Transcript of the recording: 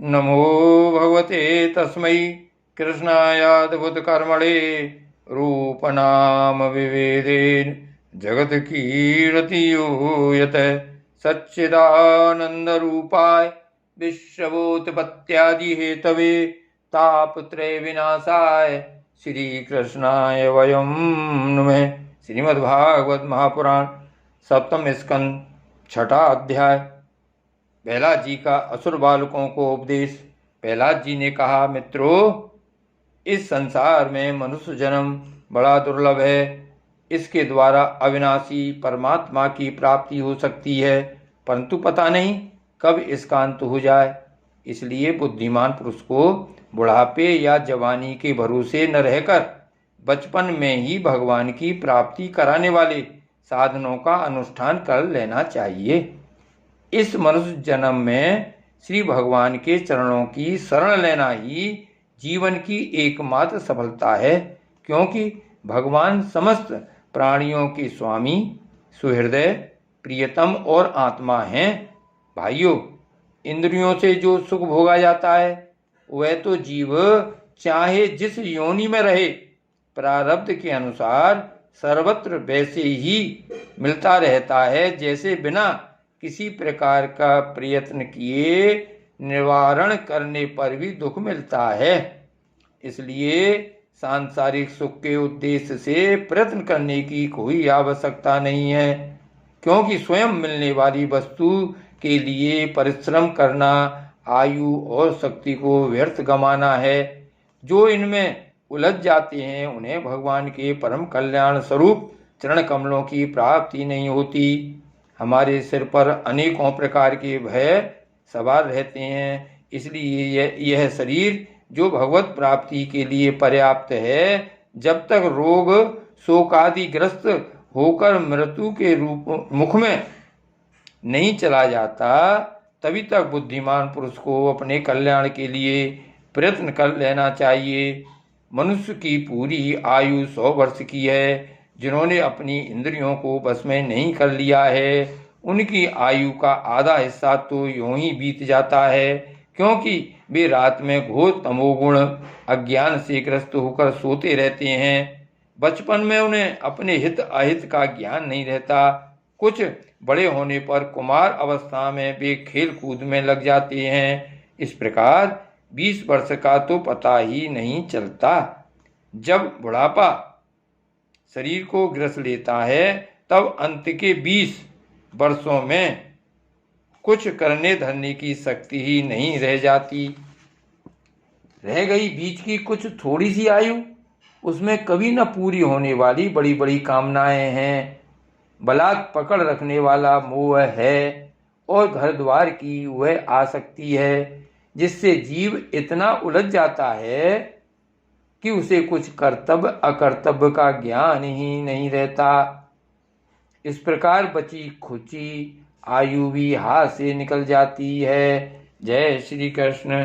नमो भगवते तस्मै कृष्णायाद्भुतकर्मणे रूपनाम विवेदेन जगत्कीर्ति यूयत सच्चिदानन्दरूपाय विश्वोत्पत्त्यादि हेतवे तापत्रय विनाशाय श्रीकृष्णाय वयं नमः। श्रीमद्भागवत महापुराण सप्तम स्कंद छठा अध्याय। प्रहलाद जी का असुर बालकों को उपदेश। प्रहलाद जी ने कहा, मित्रों, इस संसार में मनुष्य जन्म बड़ा दुर्लभ है। इसके द्वारा अविनाशी परमात्मा की प्राप्ति हो सकती है, परंतु पता नहीं कब इसका अंत हो जाए। इसलिए बुद्धिमान पुरुष को बुढ़ापे या जवानी के भरोसे न रहकर बचपन में ही भगवान की प्राप्ति कराने वाले साधनों का अनुष्ठान कर लेना चाहिए। इस मनुष्य जन्म में श्री भगवान के चरणों की शरण लेना ही जीवन की एकमात्र सफलता है, क्योंकि भगवान समस्त प्राणियों के स्वामी, सुहृदय, प्रियतम और आत्मा हैं। भाइयों, इंद्रियों से जो सुख भोगा जाता है वह तो जीव चाहे जिस योनि में रहे प्रारब्ध के अनुसार सर्वत्र वैसे ही मिलता रहता है, जैसे बिना किसी प्रकार का प्रयत्न किए निवारण करने पर भी दुख मिलता है। इसलिए सांसारिक सुख के उद्देश्य से प्रयत्न करने की कोई आवश्यकता नहीं है, क्योंकि स्वयं मिलने वाली वस्तु के लिए परिश्रम करना आयु और शक्ति को व्यर्थ गंवाना है। जो इनमें उलझ जाते हैं उन्हें भगवान के परम कल्याण स्वरूप चरण कमलों की प्राप्ति नहीं होती। हमारे सिर पर अनेकों प्रकार के भय सवार रहते हैं, इसलिए यह शरीर जो भगवत प्राप्ति के लिए पर्याप्त है, जब तक रोग शोकादि ग्रस्त होकर मृत्यु के रूप मुख में नहीं चला जाता, तभी तक बुद्धिमान पुरुष को अपने कल्याण के लिए प्रयत्न कर लेना चाहिए। मनुष्य की पूरी आयु 100 वर्ष की है। जिन्होंने अपनी इंद्रियों को बस में नहीं कर लिया है, उनकी आयु का आधा हिस्सा तो यूं ही बीत जाता है, क्योंकि वे रात में घोर तमोगुण अज्ञान से ग्रस्त होकर सोते रहते हैं। बचपन में उन्हें अपने हित अहित का ज्ञान नहीं रहता। कुछ बड़े होने पर कुमार अवस्था में वे खेल कूद में लग जाते हैं। इस प्रकार 20 वर्ष का तो पता ही नहीं चलता। जब बुढ़ापा शरीर को ग्रस लेता है, तब अंत के 20 वर्षों में कुछ करने धरने की शक्ति ही नहीं रह जाती। रह गई बीच की कुछ थोड़ी सी आयु, उसमें कभी न पूरी होने वाली बड़ी बड़ी कामनाएं हैं। बलात् पकड़ रखने वाला मोह है और घर द्वार की वह आसक्ति है, जिससे जीव इतना उलझ जाता है कि उसे कुछ कर्तव्य अकर्तव्य का ज्ञान ही नहीं रहता। इस प्रकार बची खुची आयु भी हाथ से निकल जाती है। जय श्री कृष्ण।